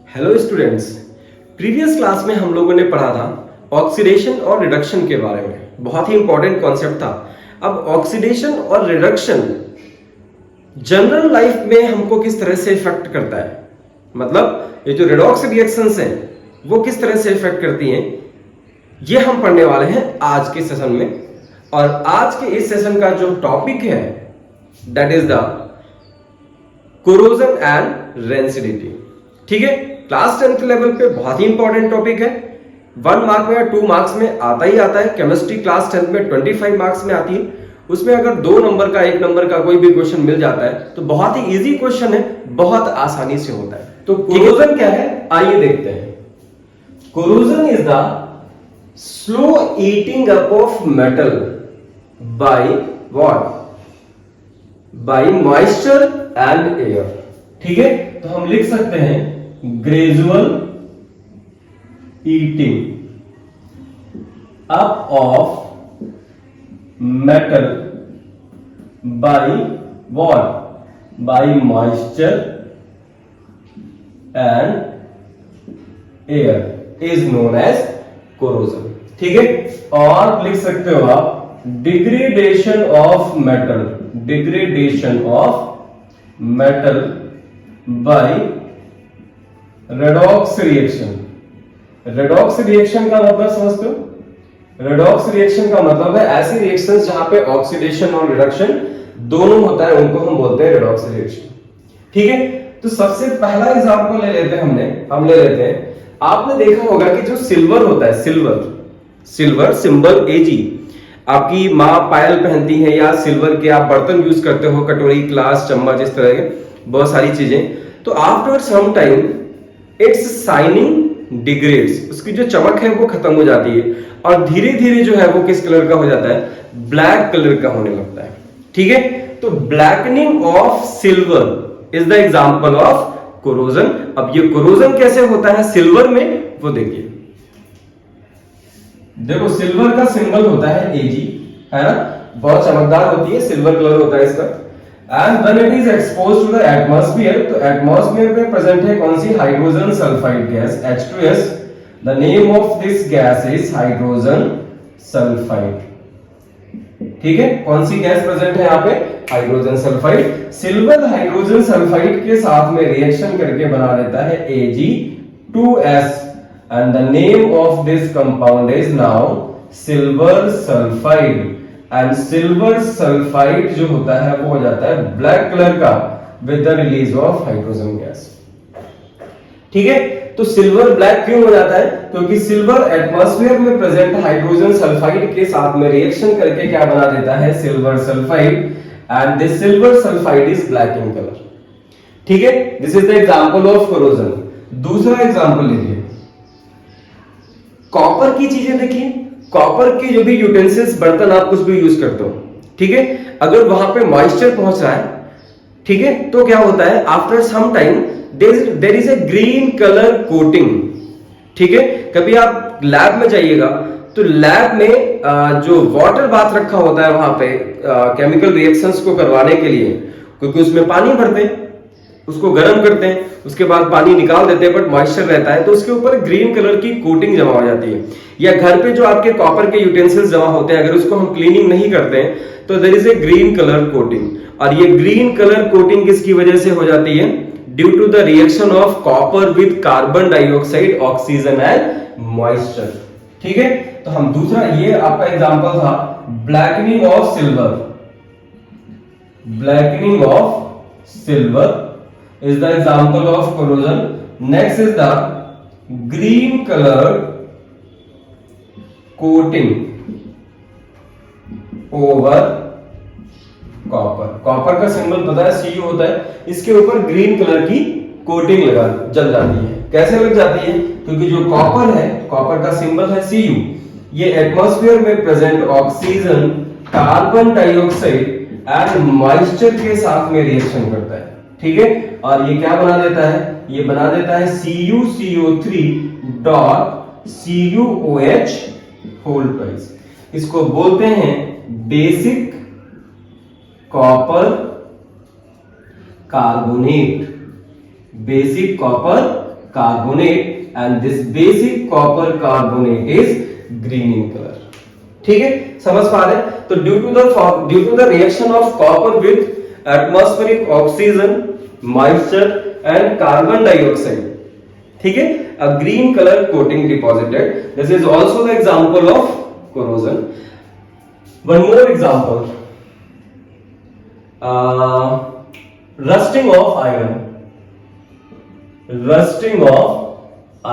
Hello students, previous class में हम लोगों ने पढ़ा था ऑक्सीडेशन और रिडक्शन के बारे में। बहुत ही इंपॉर्टेंट कॉन्सेप्ट था। अब ऑक्सीडेशन और रिडक्शन जनरल लाइफ में हमको किस तरह से इफेक्ट करता है, मतलब ये जो रेडॉक्स रिएक्शंस हैं वो किस तरह से इफेक्ट करती हैं, ये हम पढ़ने वाले हैं आज के सेशन में। और आज के इस सेशन का जो टॉपिक है that is the corrosion and rancidity. ठीक है, क्लास 10th लेवल पे बहुत ही इंपॉर्टेंट टॉपिक है। 1 मार्क में या 2 मार्क्स में आता ही आता है। केमिस्ट्री क्लास 10th में 25 मार्क्स में आती है। उसमें अगर 2 नंबर का 1 नंबर का कोई भी क्वेश्चन मिल जाता है तो बहुत ही इजी क्वेश्चन है, बहुत आसानी से होता है। तो कोरोजन क्या है आइए देखते हैं। Corrosion is the slow eating up of metal by what, by moisture and air. ठीक है, तो हम लिख सकते हैं gradual eating up of metal by what, by moisture and air is known as corrosion. ठीक है, और लिख सकते हो आप degradation of metal, degradation of metal by redox reaction. Redox reaction का मतलब समझते हो? रेडॉक्स रिएक्शन का मतलब है ऐसी रिएक्शंस जहां पे ऑक्सीडेशन और रिडक्शन दोनों होता है, उनको हम बोलते हैं रेडॉक्स रिएक्शन। ठीक है, तो सबसे पहला एग्जांपल ले लेते हैं हम ले लेते हैं। आपने देखा होगा कि जो सिल्वर होता है, सिल्वर सिंबल Ag, आपकी माँ पायल पहनती है या सिल्वर के आप बर्तन यूज करते हो, कटोरी, ग्लास, चम्मच, इस तरह के बहुत सारी चीजें। तो after some time it's shining degrades, उसकी जो चमक है वो खत्म हो जाती है और धीरे धीरे जो है वो किस कलर का हो जाता है, ब्लैक कलर का होने लगता है। ठीक है, तो blackening of silver is the example of corrosion. अब ये कोरोजन कैसे होता है सिल्वर में वो देखिए। देखो सिल्वर का सिंबल होता है Ag, है ना, बहुत चमकदार होती है, सिल्वर कलर होता है इसका। And when it is exposed to the atmosphere, तो एटमॉस्फेयर में प्रेजेंट है कौन सी, hydrogen sulphide gas H2S। The name of this gas is hydrogen sulphide. ठीक है, कौन सी गैस प्रेजेंट है यहाँ पे, hydrogen sulphide. Silver hydrogen sulphide के साथ में रिएक्शन करके बना देता है Ag2S and the name of this compound is now silver sulfide। and silver sulfide जो होता है वो हो जाता है ब्लैक कलर का with the release of hydrogen gas। ठीक है, तो सिल्वर ब्लैक क्यों हो जाता है, क्योंकि सिल्वर एटमॉस्फेयर में प्रेजेंट हाइड्रोजन सल्फाइड के साथ में रिएक्शन करके क्या बना देता है, silver sulphide. And this silver sulphide is black in colour. ठीक है, this is the example of corrosion. दूसरा एग्जांपल लीजिए, कॉपर की चीजें देखिए। कॉपर के जो भी यूटेंसिल्स, बर्तन आप कुछ भी यूज करते हो, ठीक है, अगर वहां पे मॉइस्चर पहुंच रहा है, ठीक है, तो क्या होता है, after some time there is a green colour coating. ठीक है, कभी आप लैब में जाइएगा तो लैब में जो वाटर बाथ रखा होता है वहां पे केमिकल रिएक्शंस को करवाने के लिए, क्योंकि उसमें पानी भरते हैं, उसको गर्म करते हैं, उसके बाद पानी निकाल देते हैं, बट मॉइस्चर रहता है तो उसके ऊपर ग्रीन कलर की कोटिंग जमा हो जाती है। या घर पे जो आपके कॉपर के यूटेंसिल्स जमा होते हैं, अगर उसको हम क्लीनिंग नहीं करते हैं तो there is a green colour coating. और ये ग्रीन कलर कोटिंग किसकी वजह से हो जाती है, due to the reaction of copper with carbon dioxide, oxygen and moisture. ठीक है, तो हम दूसरा, ये आपका एग्जांपल था blackening of silver. Blackening of silver is the example of corrosion. Next is the green color coating over copper। Copper का symbol पता है Cu होता है, इसके ऊपर ग्रीन कलर की कोटिंग लगा जल जाती है। कैसे लग जाती है, क्योंकि जो कॉपर है, कॉपर का सिंबल है Cu, ये एटमॉस्फेयर में present oxygen, carbon dioxide and moisture के साथ में रिएक्शन करता है। ठीक है, और ये क्या बना देता है, ये बना देता है CuCO3 dot CuOH whole twice. इसको बोलते हैं basic copper carbonate, basic copper carbonate and this basic copper carbonate is green in color. ठीक है, समझ पा रहे हैं? तो due to the reaction of copper with atmospheric oxygen, moisture and carbon dioxide, ठीक है, a green color coating deposited. This is also the example of corrosion. One more example, rusting of iron. Rusting of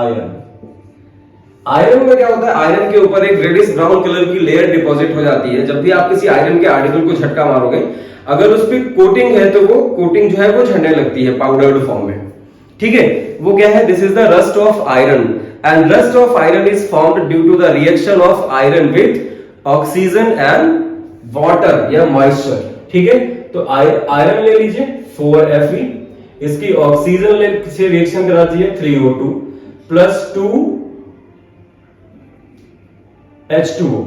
iron. Iron में क्या होता है, iron के ऊपर एक reddish brown colour की लेयर डिपॉजिट हो जाती है। जब भी आप किसी आयरन के आर्टिकल को झटका मारोगे, अगर उस पर कोटिंग है तो वो कोटिंग जो है वो झड़ने लगती है पाउडर्ड फॉर्म में। ठीक है, वो क्या है, this is the rust of iron and rust of iron is formed due to the reaction of iron with oxygen and water या मॉइस्चर। ठीक है, तो आयरन ले लीजिए 4Fe, इसकी ऑक्सीजन से रिएक्शन करा दीजिए 3O2 प्लस 2H2O।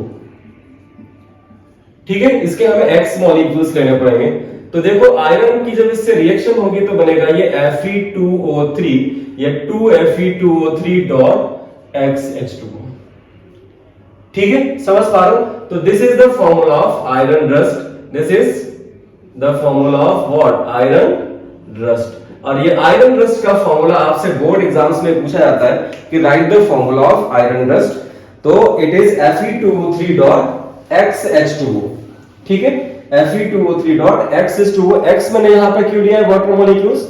ठीक है, इसके हमें X मॉलिक्यूल्स लेने पड़ेंगे। तो देखो आयरन की जब इससे रिएक्शन होगी तो बनेगा ये Fe2O3 या 2Fe2O3 डॉट XH2O। ठीक है, समझ पा रहे हो? तो this is the formula of iron rust, this is the formula of what, iron rust. और ये आयरन रस्ट का फॉर्मूला आपसे बोर्ड एग्जाम्स में पूछा जाता है कि write the formula of iron rust. तो it is Fe2O3 dot XH2O। ठीक है, Fe2O3 डॉट XH2O। X मैंने यहां पे क्यों लिया है water molecules,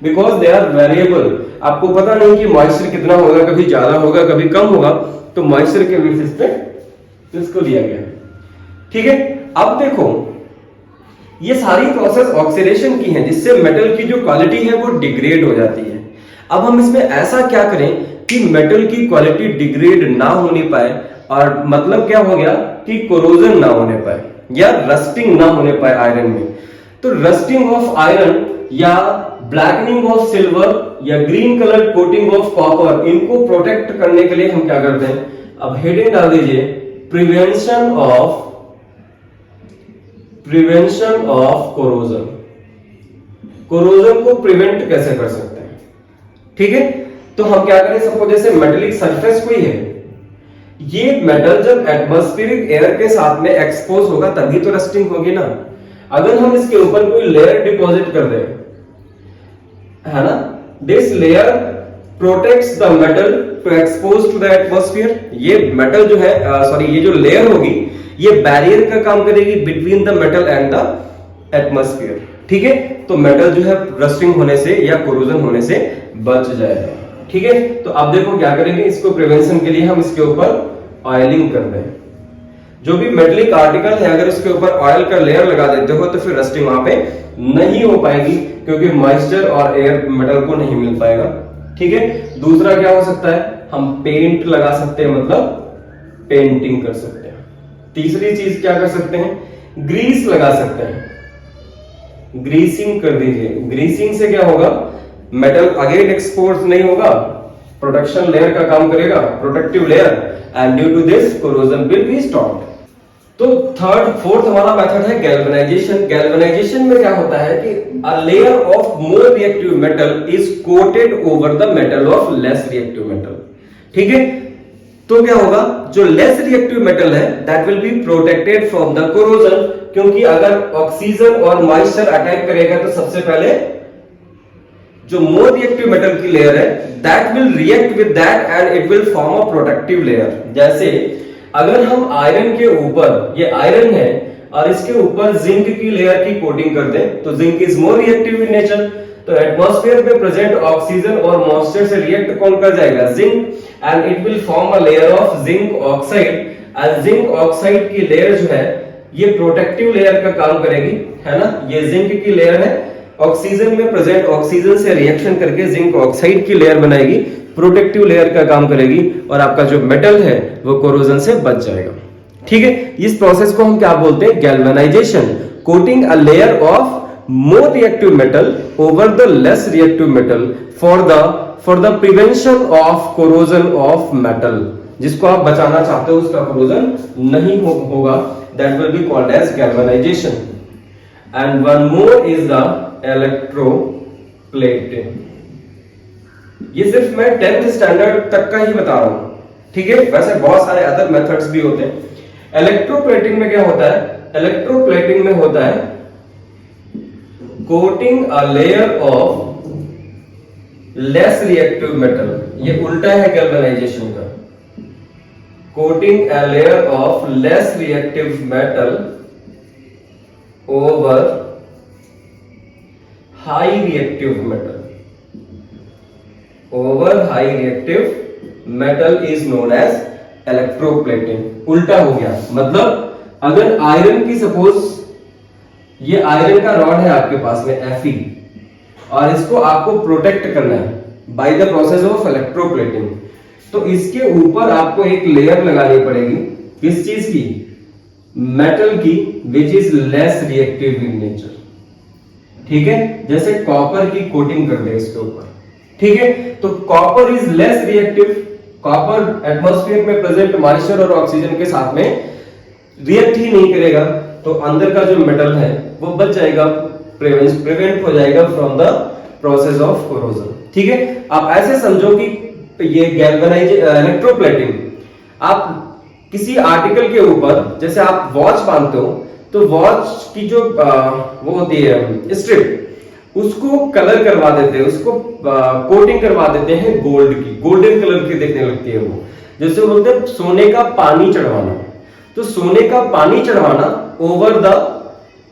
because they are variable. आपको पता नहीं कि मॉइस्चर कितना होगा, कभी ज्यादा होगा कभी कम होगा, तो मॉइस्चर के बेसिस पे इसको लिया गया। ठीक है, अब देखो ये सारी प्रोसेस ऑक्सीडेशन की है जिससे मेटल की जो क्वालिटी है वो डिग्रेड हो जाती है। अब हम इसमें ऐसा क्या करें कि मेटल की क्वालिटी डिग्रेड ना होने पाए, और मतलब क्या हो गया कि कोरोजन ना होने पाए या रस्टिंग ना होने पाए आयरन में। तो रस्टिंग ऑफ आयरन या ब्लैकनिंग ऑफ सिल्वर या green colour coating of copper, इनको प्रोटेक्ट करने के लिए हम क्या करते हैं, अब हेडिंग डाल दीजिए प्रिवेंशन ऑफ कोरोजन। कोरोजन को प्रिवेंट कैसे कर सकते हैं? ठीक है, तो हम क्या करें, सपोज जैसे मेटेलिक सरफेस कोई है, ये मेटल जब एटमॉस्फेरिक एयर के साथ में एक्सपोज होगा तभी तो रस्टिंग होगी ना। अगर हम इसके ऊपर कोई लेयर डिपॉजिट कर दें, है ना, this layer protects the metal to expose to the atmosphere. ये मेटल जो है ये जो लेयर होगी ये बैरियर का काम करेगी between the metal and the atmosphere. ठीक है, तो मेटल जो है रस्टिंग होने से या कोरोजन होने से बच जाएगा। ठीक है, तो अब देखो क्या करेंगे, इसको प्रिवेंशन के लिए हम इसके ऊपर ऑयलिंग कर दें। जो भी मेटलिक आर्टिकल है अगर इसके ऊपर ऑयल का लेयर लगा देते हो तो फिर रस्टिंग वहां पे नहीं हो पाएगी, क्योंकि मॉइस्चर और एयर मेटल को नहीं मिल पाएगा। ठीक है, दूसरा क्या हो सकता है, हम पेंट लगा सकते हैं, मतलब पेंटिंग कर सकते हैं। तीसरी चीज क्या कर सकते हैं, ग्रीस लगा सकते हैं, ग्रीसिंग कर दीजिए। ग्रीसिंग से क्या होगा, मेटल अगेन एक्सपोज नहीं होगा, प्रोटेक्शन लेयर का काम करेगा, protective layer, and due to this corrosion will be stopped. तो फोर्थ हमारा मेथड है गैल्वेनाइजेशन। गैल्वेनाइजेशन में क्या होता है कि a layer of more reactive metal is coated over the metal of less reactive metal. ठीक है, तो क्या होगा, जो लेस रिएक्टिव मेटल है that will be protected from the corrosion, क्योंकि अगर ऑक्सीजन और मॉइस्चर अटैक करेगा तो सबसे पहले जो मोर रिएक्टिव मेटल की लेयर है that will react with that and it will form a protective layer. जैसे अगर हम आयरन के ऊपर, ये आयरन है और इसके ऊपर जिंक की लेयर की कोटिंग कर दें तो zinc is more reactive in nature, तो एटमॉस्फेयर में प्रेजेंट ऑक्सीजन और मॉइस्चर से रिएक्ट कौन कर जाएगा, zinc, and it will form a layer of zinc oxide. And zinc oxide की लेयर जो है ये प्रोटेक्टिव लेयर का काम करेगी, है ना। ये जिंक की लेयर है, ऑक्सीजन में प्रेजेंट ऑक्सीजन से रिएक्शन करके जिंक ऑक्साइड की लेयर बनाएगी, प्रोटेक्टिव लेयर का काम करेगी, और आपका जो मेटल है वो कोरोजन से बच जाएगा। ठीक है, इस प्रोसेस को हम क्या बोलते हैं, galvanisation. Coating a layer of more reactive metal over the less reactive metal for the prevention of corrosion of metal, जिसको आप बचाना चाहते हो उसका corrosion नहीं होगा, that will be called as galvanization. And one more is the electroplating. ये सिर्फ मैं 10th स्टैंडर्ड तक का ही बता रहा हूं, ठीक है। वैसे बहुत सारे अदर मेथड्स भी होते हैं। इलेक्ट्रोप्लेटिंग में क्या होता है? इलेक्ट्रोप्लेटिंग में होता है coating a layer of less reactive metal. ये उल्टा है गैल्वेनाइजेशन का। Coating a layer of less reactive metal over high reactive metal. Over high reactive metal is known as electroplating. उल्टा हो गया, मतलब अगर आयरन की सपोज ये आयरन का रॉड है आपके पास में Fe, और इसको आपको प्रोटेक्ट करना है by the process of electroplating, तो इसके ऊपर आपको एक लेयर लगानी पड़ेगी। किस चीज की? मेटल की, which is less reactive in nature, ठीक है। जैसे कॉपर की कोटिंग कर दे इसके ऊपर, ठीक है। तो copper is less reactive. Copper atmosphere में प्रेजेंट मॉइस्चर और ऑक्सीजन के साथ में रिएक्ट ही नहीं करेगा, तो अंदर का जो मेटल है वो बच जाएगा, प्रिवेंट हो जाएगा from the process of corrosion, ठीक है। आप ऐसे समझो कि ये इलेक्ट्रोप्लेटिंग, आप किसी आर्टिकल के ऊपर, जैसे आप वॉच बांधते हो, तो वॉच की जो वो होती है स्ट्रिप, उसको कलर करवा देते हैं, उसको कोटिंग करवा देते हैं गोल्ड की, गोल्डन कलर की दिखने लगती है वो, जैसे बोलते हैं सोने का पानी चढ़वाना। तो सोने का पानी चढ़वाना over the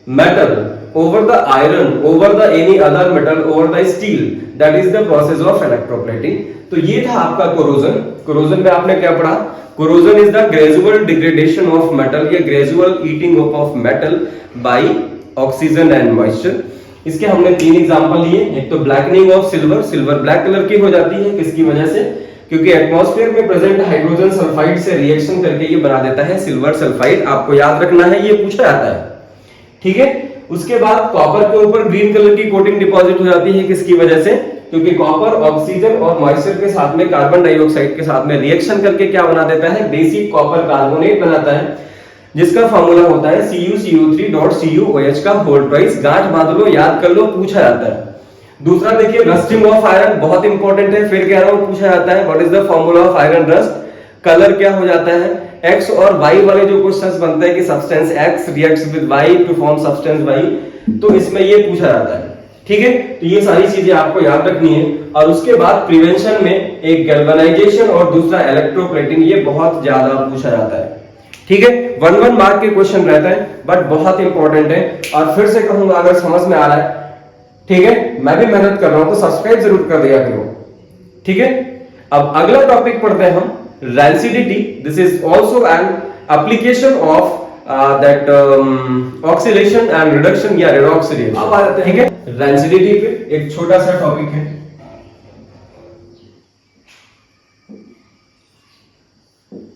metal, over the iron, over the any other metal, over the steel, that is the process of electroplating. तो ये था आपका कोरोजन। कोरोजन में आपने क्या पढ़ा? Corrosion is the gradual degradation of metal, या gradual eating of metal by oxygen and moisture. इसके हमने 3 एग्जांपल लिए। एक तो blackening of silver, silver black colour की हो जाती है, किसकी वजह से? क्योंकि एटमॉस्फेयर में प्रेजेंट हाइड्रोजन सल्फाइड से रिएक्शन करके ये बना देता है सिल्वर सल्फाइड। आपको याद रखना है, ये पूछा जाता है, ठीक है। उसके बाद कॉपर के ऊपर ग्रीन कलर की कोटिंग डिपॉजिट हो जाती है, किसकी वजह से? क्योंकि कॉपर ऑक्सीजन और मॉइस्चर के साथ में कार्बन डाइऑक्साइड के साथ में रिएक्शन करके क्या बना देता है? बेसिक कॉपर कार्बोनेट बनाता है, जिसका फार्मूला होता है CuCO3.CuOH का होल ट्वाइस। गांठ बांध लो, याद कर लो, पूछा जाता है। दूसरा देखिए, रस्टिंग ऑफ आयरन, बहुत इंपॉर्टेंट है, फिर कह रहा हूं पूछा जाता है। What is the formula of iron rust? Colour क्या हो जाता है? X और Y वाले जो क्वेश्चंस बनते हैं कि substance X reacts with Y to form substance Y, तो इसमें ये पूछा जाता है, ठीक है। तो ये सारी चीजें आपको याद रखनी है। और उसके बाद प्रिवेंशन में एक गैल्वेनाइजेशन और दूसरा इलेक्ट्रोप्लेटिंग, ये बहुत ज्यादा पूछा जाता है, ठीक है। 1 मार्क के क्वेश्चन रहता है, बट बहुत इंपॉर्टेंट है। और फिर से कहूंगा, अगर समझ में आ रहा है, ठीक है, मैं भी मेहनत कर रहा हूं, तो सब्सक्राइब जरूर कर दिया करो, ठीक है। अब अगला टॉपिक पढ़ते हैं हम, rancidity. This is also an application of that oxidation and reduction या रेडॉक्सिडेशन। अब आ जाते हैं, ठीक है, रैंसिडिटी पे। एक छोटा सा टॉपिक है,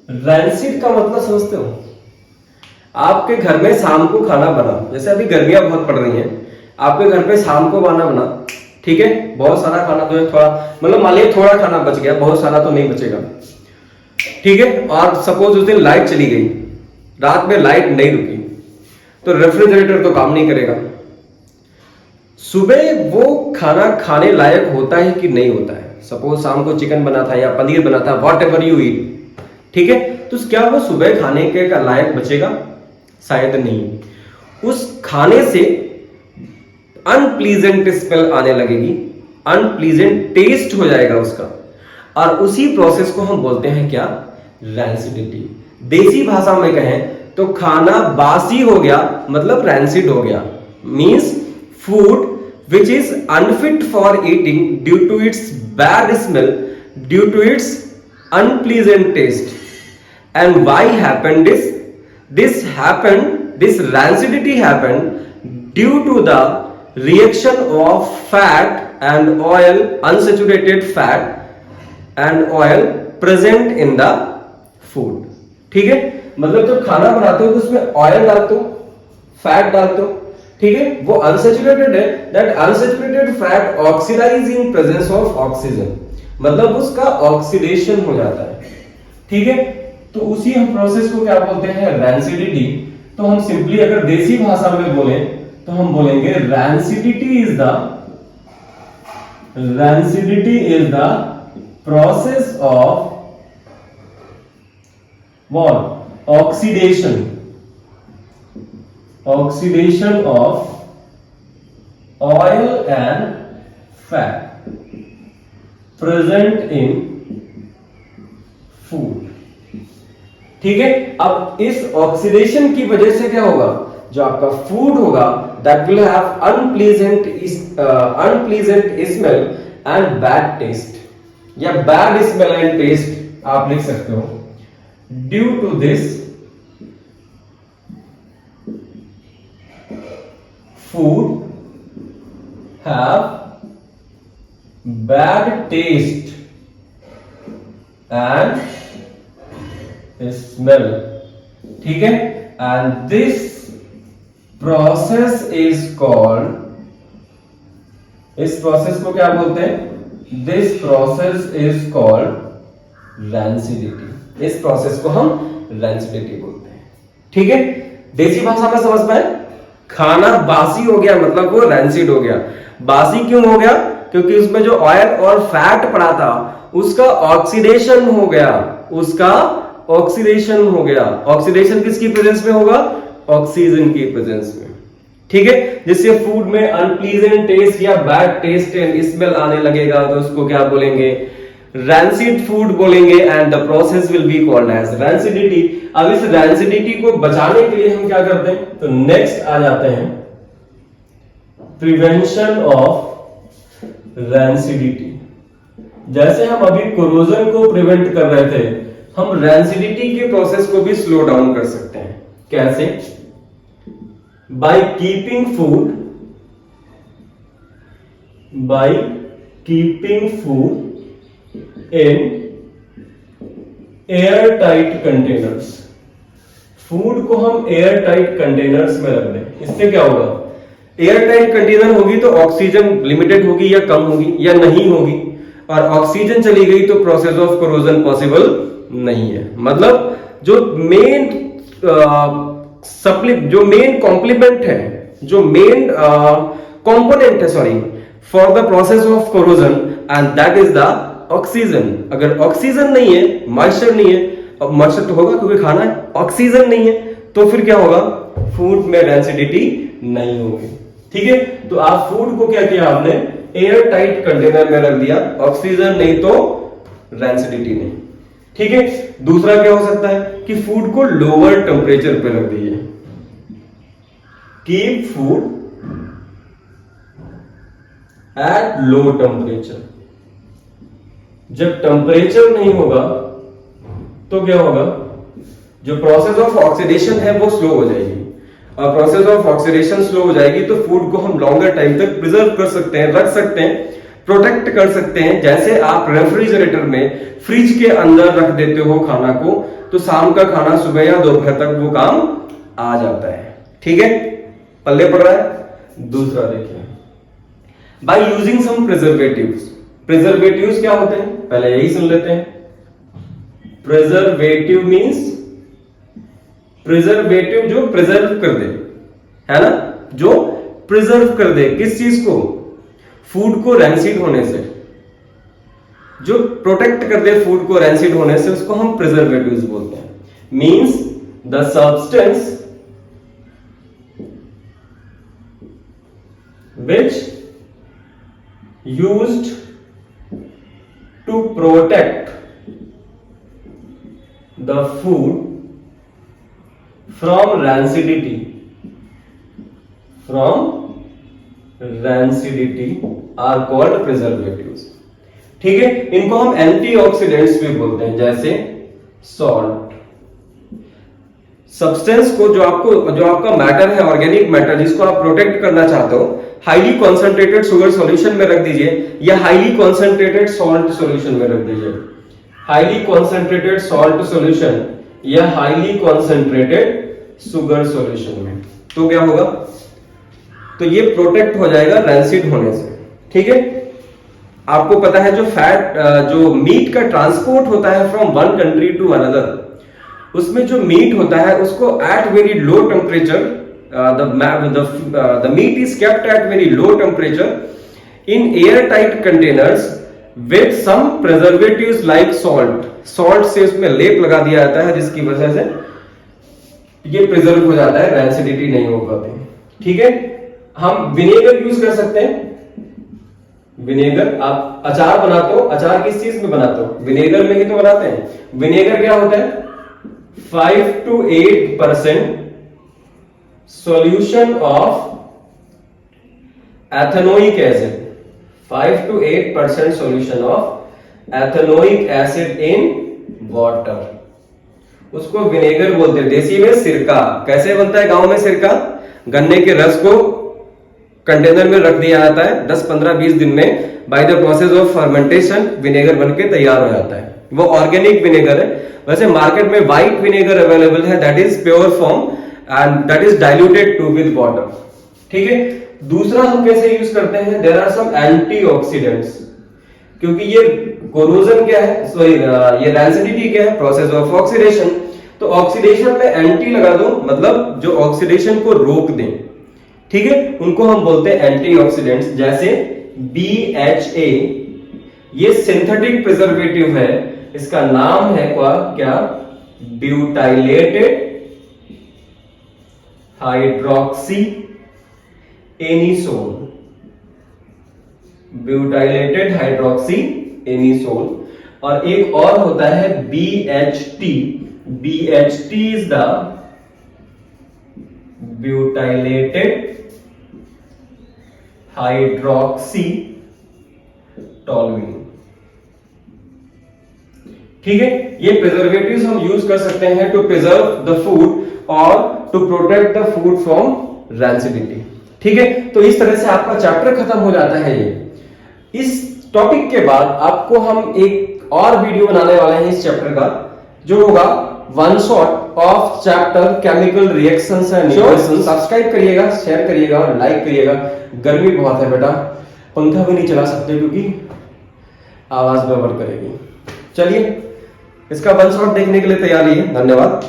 रैंसिड का मतलब समझते हो? आपके घर में शाम को खाना बना, जैसे अभी गर्मियां बहुत पड़ रही हैं, आपके घर पे शाम को खाना बना, ठीक है। बहुत सारा खाना तो है, थोड़ा मतलब मान लीजिए थोड़ा खाना बच गया, बहुत सारा तो नहीं बचेगा, ठीक है। और सपोज उस दिन लाइट चली गई, रात में लाइट नहीं रुकी, तो रेफ्रिजरेटर तो काम नहीं करेगा। सुबह वो खाना खाने लायक होता है कि नहीं होता है? सपोज शाम को चिकन बना था या पनीर बना था, वॉट एवर यू ईट, ठीक है, तो क्या वो सुबह खाने के लायक बचेगा? शायद नहीं। उस खाने से अनप्लीजेंट स्मेल आने लगेगी, अनप्लीजेंट टेस्ट हो जाएगा उसका, और उसी प्रोसेस को हम बोलते हैं क्या? रैंसिडिटी। देसी भाषा में कहें तो खाना बासी हो गया, मतलब रैंसिड हो गया। Means food which is unfit for eating due to its bad smell, due to its unpleasant taste. And why happened this? This rancidity happened due to the reaction of fat and oil, unsaturated fat and oil present in the food. ठीक है, मतलब जब खाना बनाते हो तो उसमें oil डालते हो, फैट डालते हो, ठीक है, वो अनसैचुरेटेड है, that unsaturated fat oxidize in presence of oxygen, मतलब उसका ऑक्सीडेशन हो जाता है, ठीक है। तो उसी हम प्रोसेस को क्या बोलते हैं? रैंसिडिटी। तो हम सिंपली अगर देसी भाषा में बोले तो हम बोलेंगे rancidity is the Rancidity is the process of what? Oxidation of oil and fat present in food. ठीक है, अब इस ऑक्सीडेशन की वजह से क्या होगा, जो आपका फूड होगा that will have unpleasant smell and bad taste, या बैड स्मेल एंड टेस्ट आप लिख सकते हो. Due to this food have bad taste and smell. ठीक है, and this process is called, इस प्रोसेस को क्या बोलते हैं, this process is called rancidity. इस प्रोसेस को हम रैंसिडिटी बोलते हैं. ठीक है, देसी भाषा में समझ पाए, खाना बासी हो गया मतलब वो रैंसिड हो गया. बासी क्यों हो गया, क्योंकि उसमें जो ऑयल और फैट पड़ा था उसका ऑक्सीडेशन हो गया, उसका ऑक्सीडेशन हो गया. ऑक्सीडेशन किसकी प्रेजेंस में होगा, ऑक्सीजन की प्रेजेंस में. ठीक है, जिससे फूड में अनप्लीजेंट टेस्ट या बैड टेस्ट एंड स्मेल आने लगेगा तो उसको क्या बोलेंगे, रैंसिड फूड बोलेंगे. And the process will be called as rancidity. अब इस रैंसिडिटी को बचाने के लिए हम क्या करते हैं, तो नेक्स्ट आ जाते हैं प्रिवेंशन ऑफ रैंसिडिटी. जैसे हम अभी कोरोजन को प्रिवेंट कर रहे थे, हम रैंसिडिटी के प्रोसेस को भी स्लो डाउन कर सकते हैं. कैसे, by keeping food in air tight containers. Food को हम एयर टाइट कंटेनर्स में रख दें. इससे क्या होगा, एयर टाइट कंटेनर होगी तो ऑक्सीजन लिमिटेड होगी या कम होगी या नहीं होगी, और ऑक्सीजन चली गई तो प्रोसेस ऑफ कोरोजन पॉसिबल नहीं है. मतलब जो मेन जो मेन कॉम्प्लीमेंट है, जो मेन कंपोनेंट है sorry for the process of corrosion, and that is the oxygen. अगर ऑक्सीजन नहीं है, मॉइस्चर नहीं है, अब मॉइस्चर तो होगा क्योंकि खाना है, ऑक्सीजन नहीं है तो फिर क्या होगा, फूड में रैंसिडिटी नहीं होगी. ठीक है, तो आप फूड को क्या किया आपने, एयर टाइट कंटेनर में रख दिया, ऑक्सीजन नहीं तो रैंसिडिटी नहीं. ठीक है, दूसरा क्या हो सकता है कि फूड को लोअर टेम्परेचर पे रख दीजिए. Keep food at low temperature. जब टेम्परेचर नहीं होगा तो क्या होगा, जो प्रोसेस ऑफ ऑक्सीडेशन है वो स्लो हो जाएगी, और प्रोसेस ऑफ ऑक्सीडेशन स्लो हो जाएगी तो फूड को हम लॉन्गर टाइम तक प्रिजर्व कर सकते हैं, रख सकते हैं, प्रोटेक्ट कर सकते हैं. जैसे आप रेफ्रिजरेटर में फ्रिज के अंदर रख देते हो खाना को, तो शाम का खाना सुबह या दोपहर तक वो काम आ जाता है. ठीक है, पल्ले पड़ रहा है. दूसरा देखिए, by using some preservatives. Preservatives क्या होते हैं, पहले यही सुन लेते हैं. प्रिजर्वेटिव मींस, प्रिजर्वेटिव जो प्रिजर्व कर दे, है ना, जो प्रिजर्व कर दे किस चीज को, फूड को रैंसिड होने से, जो प्रोटेक्ट कर दे फूड को रैंसिड होने से, उसको हम प्रिजर्वेटिव्स बोलते हैं. Means the substance which used to protect the food from rancidity are called preservatives. ठीक है, इनको हम एंटीऑक्सीडेंट्स भी बोलते हैं. जैसे सॉल्ट, सब्सटेंस को जो आपका मैटर है, ऑर्गेनिक मैटर, जिसको आप प्रोटेक्ट करना चाहते हो, हाईली कॉन्सेंट्रेटेड शुगर सॉल्यूशन में रख दीजिए या हाईली कॉन्सेंट्रेटेड सॉल्ट सॉल्यूशन में रख दीजिए. हाईली कॉन्सेंट्रेटेड सॉल्ट सॉल्यूशन या हाईली कॉन्सेंट्रेटेड शुगर सॉल्यूशन में, तो क्या होगा, तो ये प्रोटेक्ट हो जाएगा रैंसिड होने से. ठीक है, आपको पता है जो फैट, जो मीट का ट्रांसपोर्ट होता है from one country to another, उसमें जो मीट होता है उसको at very low temperature, the meat is kept at very low temperature in air tight containers with some preservatives like salt. Salt से उसमें लेप लगा दिया जाता है जिसकी वजह से ये प्रिजर्व हो जाता है, रैंसिडिटी नहीं होगा। ठीक है, हम विनेगर यूज कर सकते हैं। विनेगर, आप अचार बनाते हो, अचार किस चीज में बनाते हो? विनेगर में ही तो बनाते हैं। विनेगर क्या होता है? 5 to 8% solution of ethanoic acid. 5 to 8% solution of ethanoic acid in water, उसको विनेगर बोलते हैं। देसी में सिरका। कैसे बनता है गांव में सिरका? गन्ने के रस को कंटेनर में रख दिया जाता है, 10, 15, 20 दिन में by the process of fermentation vinegar बनके तैयार हो जाता है। वो ऑर्गेनिक विनेगर है। वैसे मार्केट में व्हाइट विनेगर अवेलेबल है, that is pure form and that is diluted to with water. ठीक है, दूसरा हम कैसे यूज करते हैं? देयर आर सम एंटीऑक्सीडेंट्स, क्योंकि ये कोरोजन क्या है, सॉरी ये रैंसिडिटी क्या है? Process of oxidation. तो ऑक्सीडेशन पे एंटी लगा दो, मतलब जो ऑक्सीडेशन को रोक दें। ठीक है, उनको हम बोलते हैं एंटीऑक्सीडेंट्स। जैसे BHA, ये सिंथेटिक प्रिजर्वेटिव है, इसका नाम है क्या? Butylated hydroxy anisole. Butylated hydroxy anisole. और एक और होता है BHT। BHT is the butylated hydroxy toluene. ठीक है, ये प्रिजर्वेटिव्स हम यूज कर सकते हैं टू प्रिजर्व द फूड और to protect the food from rancidity. ठीक है, तो इस तरह से आपका चैप्टर खत्म हो जाता है। ये इस टॉपिक के बाद आपको हम एक और वीडियो बनाने वाले हैं इस चैप्टर का, जो होगा one shot of chapter chemical reactions and reactions. Subscribe करिएगा, शेयर करिएगा और लाइक करिएगा। गर्मी बहुत है बेटा, पंखा भी नहीं चला सकते क्योंकि आवाज गड़बड़ करेगी। चलिए, इसका वन शॉट देखने के लिए तैयार रहिए। धन्यवाद।